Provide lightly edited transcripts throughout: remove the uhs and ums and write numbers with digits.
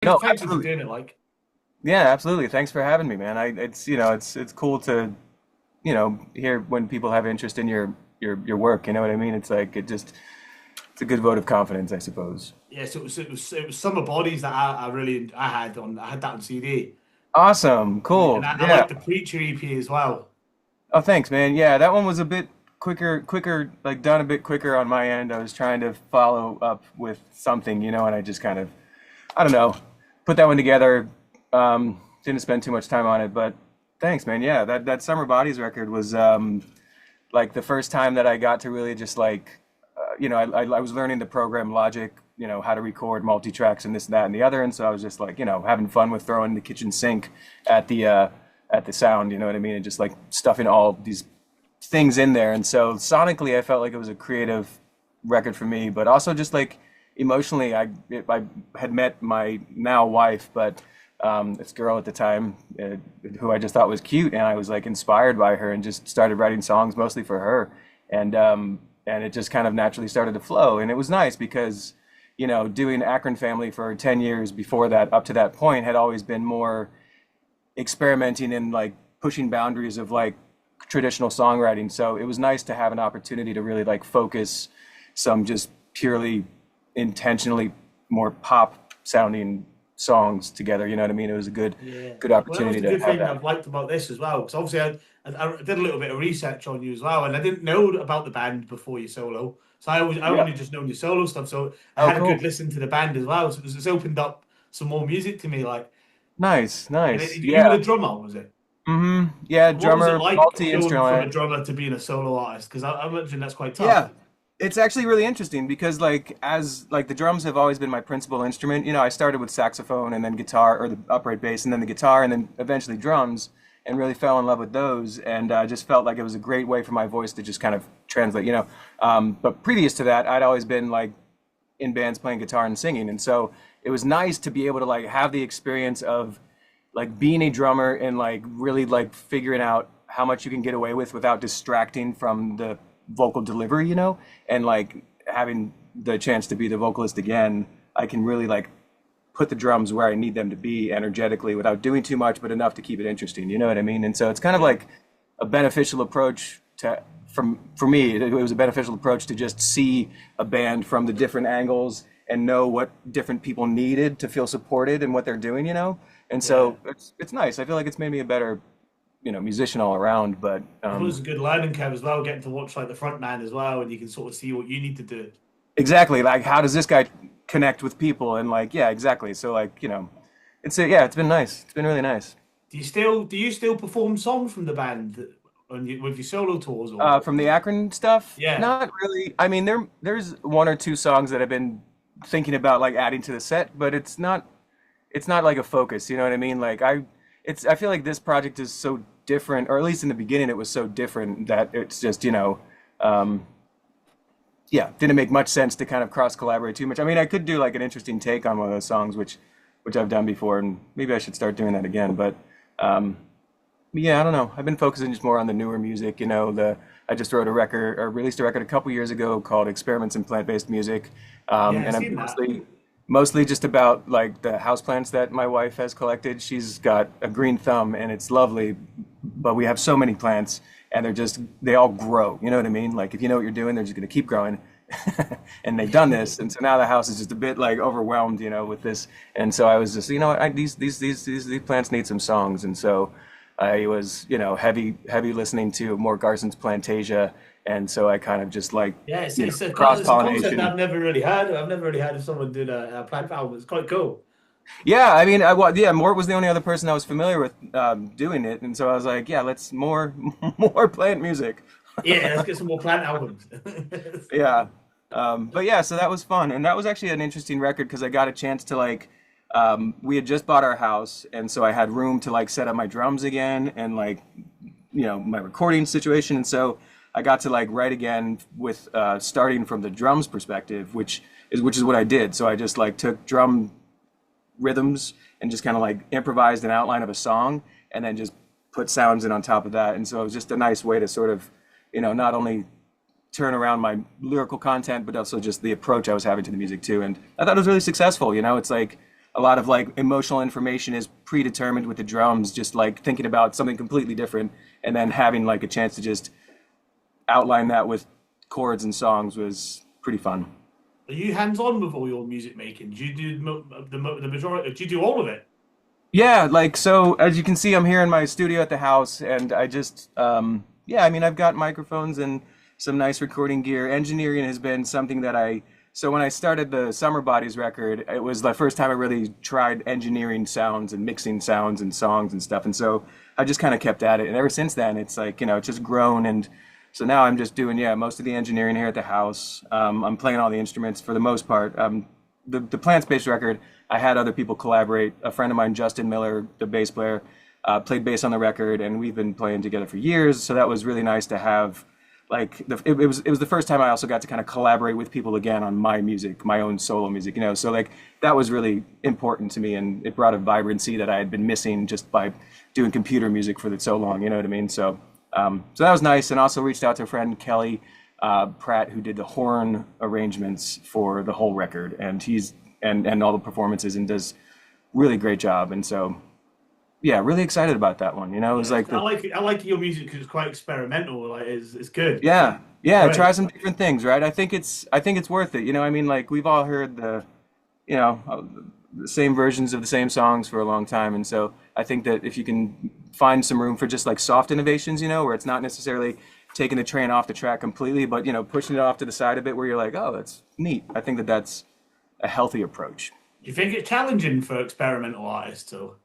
No, Thanks for absolutely. doing it, like. Yeah, absolutely. Thanks for having me, man. It's, it's cool to, hear when people have interest in your work. You know what I mean? It's like it's a good vote of confidence, I suppose. Yeah, so it was Summer Bodies that I had that on CD. Awesome. And Cool. I Yeah. like the Preacher EP as well. Oh, thanks, man. Yeah, that one was a bit quicker, like done a bit quicker on my end. I was trying to follow up with something, and I just kind of, I don't know, put that one together. Didn't spend too much time on it, but thanks, man. Yeah, that Summer Bodies record was like the first time that I got to really just like, I was learning the program Logic, how to record multi-tracks and this, that, and the other, and so I was just like, having fun with throwing the kitchen sink at the sound, you know what I mean, and just like stuffing all these things in there. And so sonically, I felt like it was a creative record for me, but also just like emotionally, I had met my now wife, but this girl at the time who I just thought was cute, and I was like inspired by her and just started writing songs mostly for her, and it just kind of naturally started to flow, and it was nice because doing Akron Family for 10 years before that up to that point had always been more experimenting and like pushing boundaries of like traditional songwriting. So it was nice to have an opportunity to really like focus some just purely intentionally more pop sounding songs together. You know what I mean? It was a Yeah. good Well, that was opportunity the to good have thing that. I've liked about this as well, because obviously I did a little bit of research on you as well, and I didn't know about the band before your solo. So I Yeah. only just known your solo stuff. So I Oh, had a good cool. listen to the band as well. So it's opened up some more music to me. Like, Nice, and nice. you were Yeah. the drummer, was it? Yeah, What was it drummer, like going from a multi-instrument. drummer to being a solo artist? Because I imagine that's quite tough. Yeah. It's actually really interesting because like as like the drums have always been my principal instrument. I started with saxophone and then guitar or the upright bass and then the guitar and then eventually drums and really fell in love with those and just felt like it was a great way for my voice to just kind of translate. But previous to that, I'd always been like in bands playing guitar and singing, and so it was nice to be able to like have the experience of like being a drummer and like really like figuring out how much you can get away with without distracting from the vocal delivery, and like having the chance to be the vocalist again. I can really like put the drums where I need them to be energetically without doing too much, but enough to keep it interesting. You know what I mean? And so it's kind of Yeah. like a beneficial approach to from for me. It was a beneficial approach to just see a band from the different angles and know what different people needed to feel supported in what they're doing. And Yeah. so it's nice. I feel like it's made me a better, musician all around. But I thought it was a good learning curve as well, getting to watch like the front man as well, and you can sort of see what you need to do. exactly, like how does this guy connect with people? And like, yeah, exactly. So like, it's been nice. It's been really nice. Do you still perform songs from the band with your solo tours or? From the Akron stuff, Yeah. not really. I mean, there's one or two songs that I've been thinking about like adding to the set, but it's not like a focus. You know what I mean? Like I feel like this project is so different, or at least in the beginning, it was so different that it's just um, yeah, didn't make much sense to kind of cross collaborate too much. I mean, I could do like an interesting take on one of those songs, which I've done before, and maybe I should start doing that again. But um, yeah, I don't know. I've been focusing just more on the newer music. I just wrote a record or released a record a couple years ago called Experiments in Plant-Based Music, Yeah, I've and I'm seen that. mostly just about like the houseplants that my wife has collected. She's got a green thumb, and it's lovely, but we have so many plants, and they all grow. You know what I mean? Like if you know what you're doing, they're just going to keep growing. And they've done this, and so now the house is just a bit like overwhelmed, with this. And so I was just, these plants need some songs, and so I was, heavy listening to more Garson's Plantasia, and so I kind of just like, Yeah, cross it's a concept pollination. I've never really heard of. I've never really heard of someone doing a plant album. It's quite cool. Yeah, I mean, yeah, Mort was the only other person I was familiar with doing it, and so I was like, yeah, let's more more plant music. Yeah, let's get some more plant albums. Yeah. But yeah, so that was fun. And that was actually an interesting record because I got a chance to like, we had just bought our house. And so I had room to like set up my drums again and like, my recording situation. And so I got to like write again with starting from the drums perspective, which is what I did. So I just like took drum rhythms and just kind of like improvised an outline of a song and then just put sounds in on top of that. And so it was just a nice way to sort of, not only turn around my lyrical content, but also just the approach I was having to the music too. And I thought it was really successful. It's like a lot of like emotional information is predetermined with the drums, just like thinking about something completely different and then having like a chance to just outline that with chords and songs was pretty fun. Are you hands-on with all your music making? Do you do the majority? Do you do all of it? Yeah, like so as you can see, I'm here in my studio at the house, and I just yeah, I mean, I've got microphones and some nice recording gear. Engineering has been something that so when I started the Summer Bodies record, it was the first time I really tried engineering sounds and mixing sounds and songs and stuff. And so I just kind of kept at it. And ever since then, it's like, it's just grown. And so now I'm just doing, yeah, most of the engineering here at the house. I'm playing all the instruments for the most part. The Plant-Based record, I had other people collaborate. A friend of mine, Justin Miller, the bass player, played bass on the record, and we've been playing together for years. So that was really nice to have. Like it was the first time I also got to kind of collaborate with people again on my music, my own solo music. So like that was really important to me, and it brought a vibrancy that I had been missing just by doing computer music for so long. You know what I mean? So so that was nice, and also reached out to a friend, Kelly Pratt, who did the horn arrangements for the whole record, and he's and all the performances, and does really great job. And so yeah, really excited about that one. It was like I like your music because it's quite experimental. Like it's good. yeah, yeah, Right. try some different things, right? I think it's worth it. I mean, like we've all heard the same versions of the same songs for a long time, and so I think that if you can find some room for just like soft innovations, where it's not necessarily taking the train off the track completely, but pushing it off to the side a bit, where you're like, oh, that's neat. I think that that's a healthy approach. Do you think it's challenging for experimental artists too?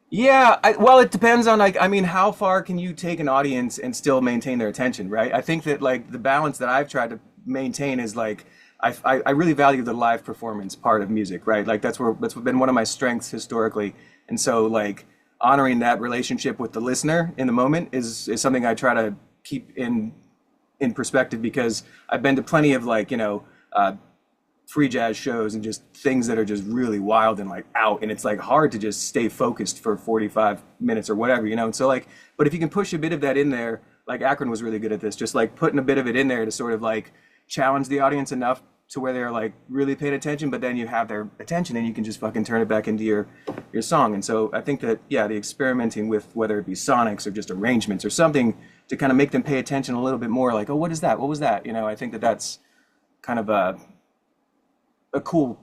Yeah, well, it depends on like, I mean, how far can you take an audience and still maintain their attention, right? I think that like the balance that I've tried to maintain is like, I really value the live performance part of music, right? Like that's been one of my strengths historically, and so like honoring that relationship with the listener in the moment is something I try to keep in perspective, because I've been to plenty of like free jazz shows and just things that are just really wild and like out, and it's like hard to just stay focused for 45 minutes or whatever, and so like, but if you can push a bit of that in there, like Akron was really good at this, just like putting a bit of it in there to sort of like challenge the audience enough to where they're like really paying attention, but then you have their attention and you can just fucking turn it back into your song. And so I think that yeah, the experimenting with whether it be sonics or just arrangements or something to kind of make them pay attention a little bit more, like, oh, what is that, what was that, I think that that's kind of a cool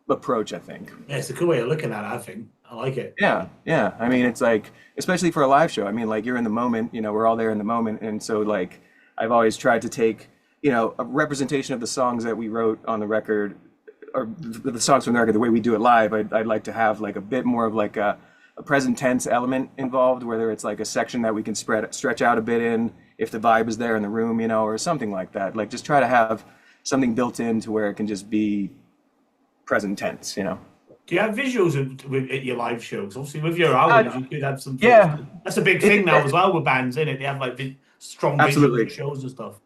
approach, I think. Yeah, it's a cool way of looking at it. I think I like it. Yeah, yeah. I mean, it's like, especially for a live show, I mean, like you're in the moment, we're all there in the moment. And so like, I've always tried to take, a representation of the songs that we wrote on the record, or the songs from the record, the way we do it live. I'd like to have like a bit more of like a present tense element involved, whether it's like a section that we can stretch out a bit in, if the vibe is there in the room, or something like that. Like just try to have something built in to where it can just be present tense. Do you have visuals at your live shows? Obviously, with your albums, you could have some. Yeah, That's a big thing now as well with bands, isn't it? They have like strong absolutely. visual shows and stuff.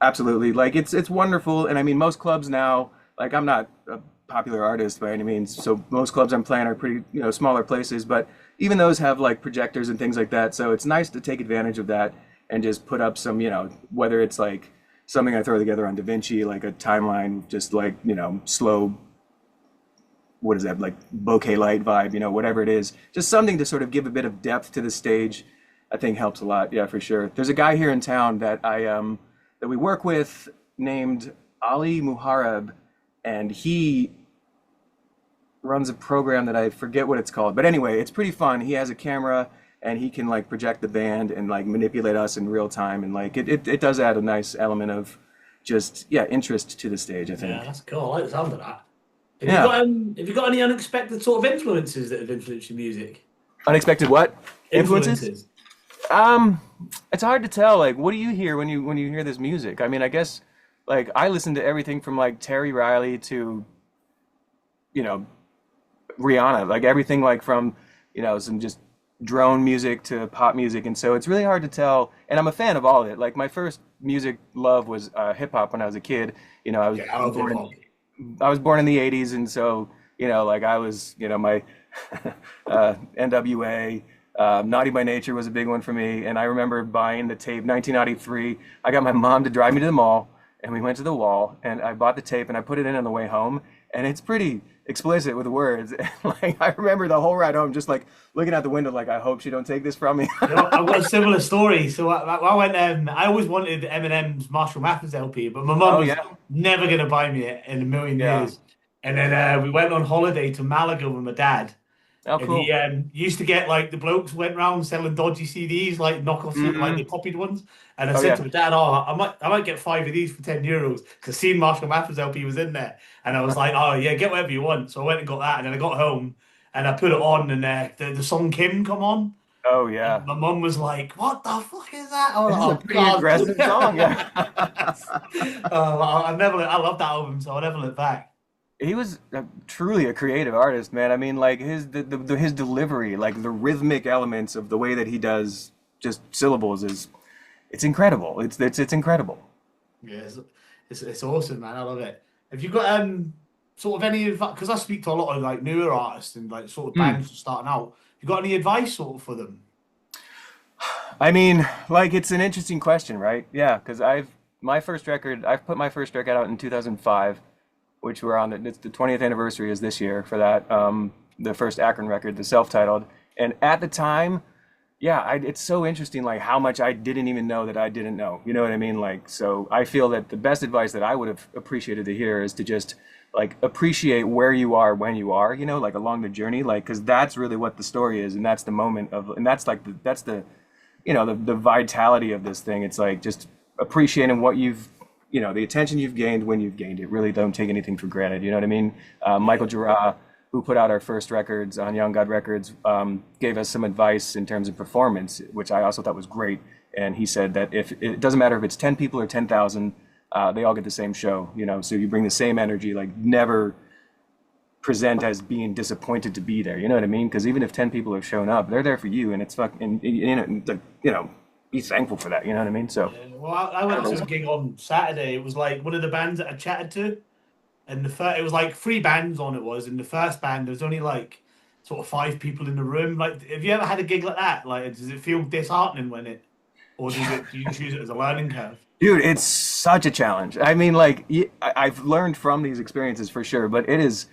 Absolutely. Like it's wonderful. And I mean, most clubs now, like I'm not a popular artist by any means, so most clubs I'm playing are pretty, smaller places, but even those have like projectors and things like that. So it's nice to take advantage of that and just put up some, whether it's like something I throw together on DaVinci, like a timeline, just like, slow, what is that, like bokeh light vibe, whatever it is, just something to sort of give a bit of depth to the stage, I think helps a lot. Yeah, for sure. There's a guy here in town that that we work with named Ali Muharrab, and he runs a program that I forget what it's called. But anyway, it's pretty fun. He has a camera and he can like project the band and like manipulate us in real time. And like it does add a nice element of just, yeah, interest to the stage, I think. Yeah, that's cool. I like the sound of that. Yeah. Have you got any unexpected sort of influences that have influenced your music? Unexpected what? Influences? Influences. It's hard to tell. Like, what do you hear when you hear this music? I mean, I guess like I listen to everything from like Terry Riley to, Rihanna, like everything like from, some just drone music to pop music. And so it's really hard to tell. And I'm a fan of all of it. Like my first music love was hip hop when I was a kid. I was Yeah, I love hip hop. I was born in the 80s, and so, like I was, my NWA, Naughty by Nature was a big one for me. And I remember buying the tape, 1993. I got my mom to drive me to the mall, and we went to the wall, and I bought the tape, and I put it in on the way home. And it's explicit with words. And, like I remember the whole ride home, just like looking out the window, like I hope she don't take this from me. You know, I've got a similar story. So I went. I always wanted Eminem's Marshall Mathers LP, but my mum Oh was yeah, never going to buy me it in a million yeah. years. And then we went on holiday to Malaga with my dad, Oh and he cool. used to get like the blokes went round selling dodgy CDs, like knockoff, like Hmm. the copied ones. And I Oh said yeah. to my dad, "Oh, I might get 5 of these for €10 because seen Marshall Mathers LP was in there." And I was like, "Oh yeah, get whatever you want." So I went and got that, and then I got home and I put it on, and the song Kim come on. Oh And yeah. my mum was like, "What the fuck is that?" I was This is a like, "Oh pretty God!" aggressive song. Yeah. I love that album, so I never look back. He was truly a creative artist, man. I mean, like his delivery, like the rhythmic elements of the way that he does just syllables is it's incredible. It's incredible. Yeah, it's awesome, man. I love it. Have you got sort of any advice? Because I speak to a lot of like newer artists and like sort of Hmm. bands starting out. You got any advice sort of for them? I mean, like it's an interesting question, right? Yeah, because I've put my first record out in 2005, which we're on it's the 20th anniversary is this year for that. The first Akron record, the self-titled, and at the time, yeah, it's so interesting, like how much I didn't even know that I didn't know. You know what I mean? Like, so I feel that the best advice that I would have appreciated to hear is to just like appreciate where you are when you are, you know, like along the journey, like because that's really what the story is, and that's the moment of, and that's like that's the the vitality of this thing. It's like just appreciating what you've the attention you've gained when you've gained it. Really don't take anything for granted. You know what I mean? Michael Yeah. Jura, who put out our first records on Young God Records, gave us some advice in terms of performance, which I also thought was great. And he said that if it doesn't matter if it's 10 people or 10,000, they all get the same show. So you bring the same energy. Like never present as being disappointed to be there. You know what I mean? Because even if 10 people have shown up, they're there for you, and it's fucking, be thankful for that. You know what I mean? So, Yeah. Well, I went to a gig on Saturday. It was like one of the bands that I chatted to, and it was like three bands on. It was, and the first band there was only like sort of five people in the room. Like, have you ever had a gig like that? Like, does it feel disheartening or do you just use it as a learning curve? dude, it's such a challenge. I mean, like, I've learned from these experiences for sure, but it is,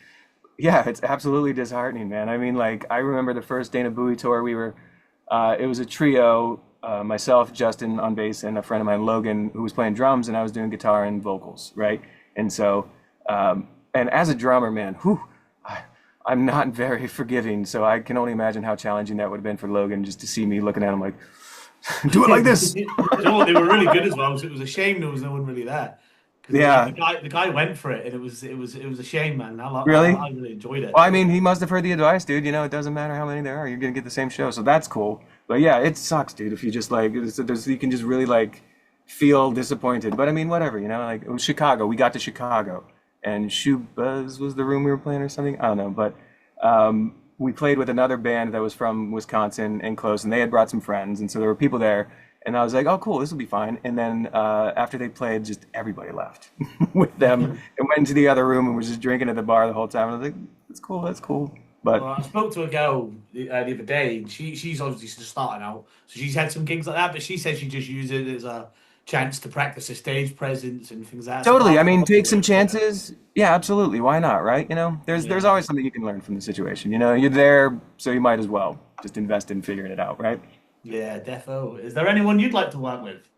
yeah, it's absolutely disheartening, man. I mean, like, I remember the first Dana Buoy tour. It was a trio, myself, Justin on bass, and a friend of mine, Logan, who was playing drums, and I was doing guitar and vocals, right? And so, and as a drummer, man, I, I'm not very forgiving, so I can only imagine how challenging that would have been for Logan just to see me looking at him like, do it like this. You know what? They were really good as well. So it was a shame there was no one really there because the Yeah, guy went for it, and it was a shame, man. really? I really enjoyed it. Well, I mean, he must have heard the advice, dude. It doesn't matter how many there are, you're gonna get the same show, so that's cool. But yeah, it sucks, dude. If you just like, you can just really like feel disappointed. But I mean, whatever, like it was Chicago. We got to Chicago, and Shoebuzz was the room we were playing or something. I don't know, but we played with another band that was from Wisconsin and close, and they had brought some friends, and so there were people there. And I was like, "Oh, cool, this will be fine." And then after they played, just everybody left with them and went into the other room and was just drinking at the bar the whole time. And I was like, "That's cool, that's cool." But Well, I spoke to a girl the other day, and she's obviously just starting out, so she's had some gigs like that. But she said she just used it as a chance to practice her stage presence and things like that. So totally, I I'll mean, have to take look some into it. chances. Yeah, absolutely. Why not, right? There's Yeah. always something you can learn from the situation. You're there, so you might as well just invest in figuring it out, right? Yeah, defo. Is there anyone you'd like to work with?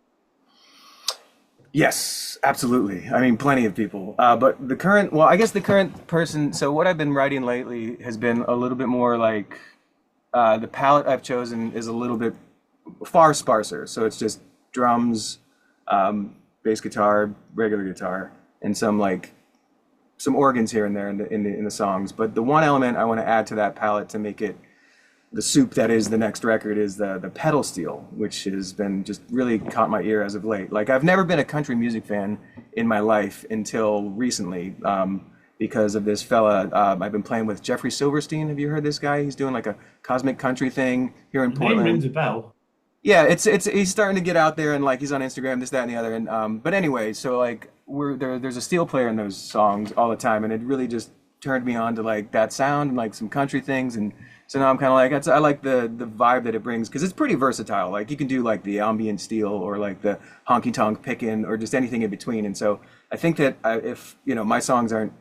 Yes, absolutely. I mean, plenty of people. But I guess the current person, so what I've been writing lately has been a little bit more like the palette I've chosen is a little bit far sparser. So it's just drums, bass guitar, regular guitar, and some organs here and there in the songs. But the one element I want to add to that palette to make it the soup that is the next record is the pedal steel, which has been just really caught my ear as of late. Like I've never been a country music fan in my life until recently, because of this fella. I've been playing with Jeffrey Silverstein. Have you heard this guy? He's doing like a cosmic country thing here in The name Portland. rings a bell. Yeah, it's he's starting to get out there and like he's on Instagram, this, that, and the other. And but anyway, so like there's a steel player in those songs all the time, and it really just turned me on to like that sound and like some country things. And so now I'm kind of like I like the vibe that it brings because it's pretty versatile. Like you can do like the ambient steel or like the honky tonk picking or just anything in between. And so I think that if my songs aren't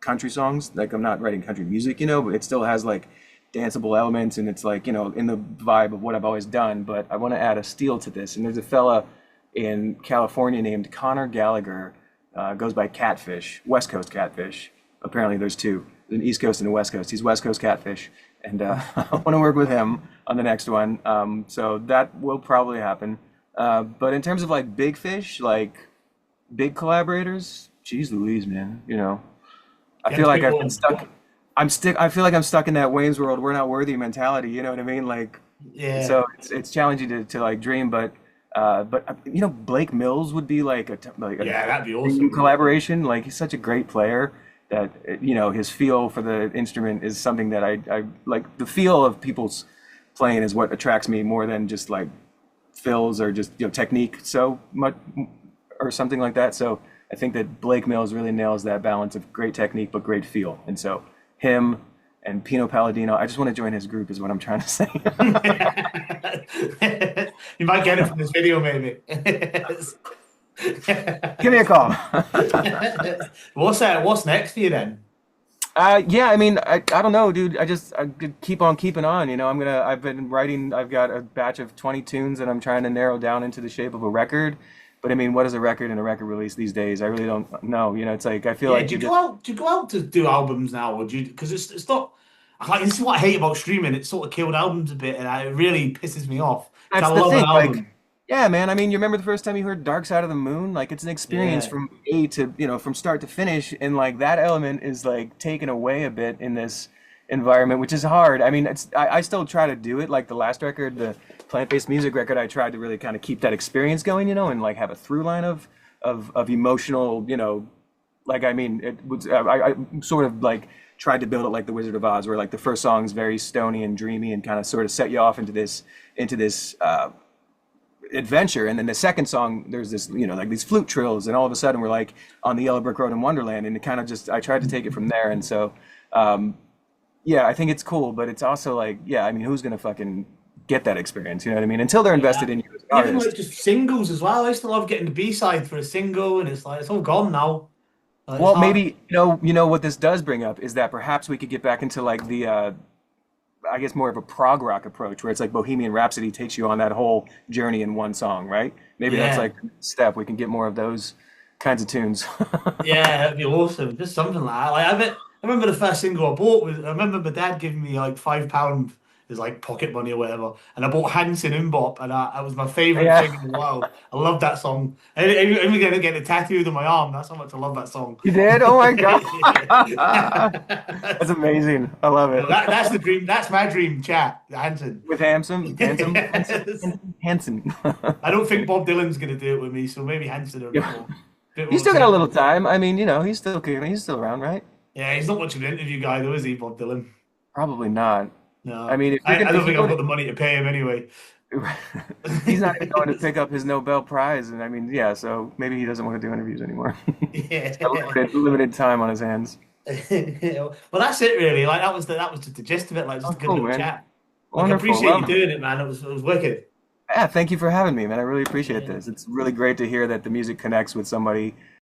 country songs. Like I'm not writing country music, but it still has like danceable elements and it's like, in the vibe of what I've always done. But I want to add a steel to this. And there's a fella in California named Connor Gallagher, goes by Catfish, West Coast Catfish. Apparently there's two, an East Coast and a West Coast. He's West Coast Catfish. And I want to work with him on the next one. So that will probably happen. But in terms of like big fish, like big collaborators, geez Louise, man, I feel like I've been stuck. I feel like I'm stuck in that Wayne's World, we're not worthy mentality. You know what I mean? Like, Yeah. so it's challenging to like dream, but Blake Mills would be like Yeah, that'd be dream awesome. collaboration. Like he's such a great player that his feel for the instrument is something that I like. The feel of people's playing is what attracts me more than just like fills or just technique so much or something like that. So I think that Blake Mills really nails that balance of great technique but great feel. And so him and Pino Palladino, I just want to join his group is what I'm trying to say. You might get it from this video, maybe. Give me a call. What's next for you then? Yeah, I mean, I don't know, dude. I could keep on keeping on. I've been writing. I've got a batch of 20 tunes that I'm trying to narrow down into the shape of a record. But I mean, what is a record and a record release these days? I really don't know. It's like I feel Yeah, like do you go out to do albums now, or do you? Because it's not. Like, this is what I hate about streaming. It sort of killed albums a bit, and it really pisses me off. 'Cause that's I the love thing. an album. Like, yeah, man. I mean, you remember the first time you heard Dark Side of the Moon? Like, it's an experience Yeah. from A to from start to finish, and like that element is like taken away a bit in this environment, which is hard. I mean, I still try to do it. Like the last record, the plant-based music record, I tried to really kind of keep that experience going, and like have a through line of emotional, like I mean, it was I sort of like tried to build it like the Wizard of Oz, where like the first song is very stony and dreamy and kind of sort of set you off into this adventure, and then the second song there's this like these flute trills, and all of a sudden we're like on the Yellow Brick Road in Wonderland, and it kind of just I tried to take it from there, and so yeah, I think it's cool, but it's also like yeah, I mean, who's gonna fucking get that experience? You know what I mean? Until they're Yeah. invested in you as an Even like artist. just singles as well. I used to love getting the B-side for a single, and it's like it's all gone now. It's Well, hard. maybe what this does bring up is that perhaps we could get back into like the I guess more of a prog rock approach where it's like Bohemian Rhapsody takes you on that whole journey in one song, right? Maybe that's Yeah, like the next step. We can get more of those kinds of tunes. yeah, that'd be awesome. Just something like that. Like I remember the first single I bought was. I remember my dad giving me like £5 as like pocket money or whatever, and I bought Hanson Mbop, and that was my favorite Yeah, thing in the world. I love that song. I'm gonna get it tattooed on my arm. That's how much I love that song. you did? Oh my God. That's amazing. I love So it. that's the dream. That's my dream chat, Hanson. With Yes. Hanson. I don't think Bob Dylan's gonna do it with me, so maybe Hanson a bit He's more still got a little acceptable. time. I mean, he's still around, right? Yeah, he's not much of an interview guy though, is he, Bob Dylan? Probably not. I No, mean, I don't if you think go I've got to the money to pay him anyway. he's not even going to pick up his Nobel Prize, and I mean, yeah, so maybe he doesn't want to do interviews anymore. He's got Yeah. limited time on his hands. Well, that's it really. Like that was just the gist of it. Like just Oh, a good cool, little man. chat. Like I Wonderful. appreciate you Well, doing it, man. It was wicked. yeah, thank you for having me, man. I really appreciate Yeah. this. It's really great to hear that the music connects with somebody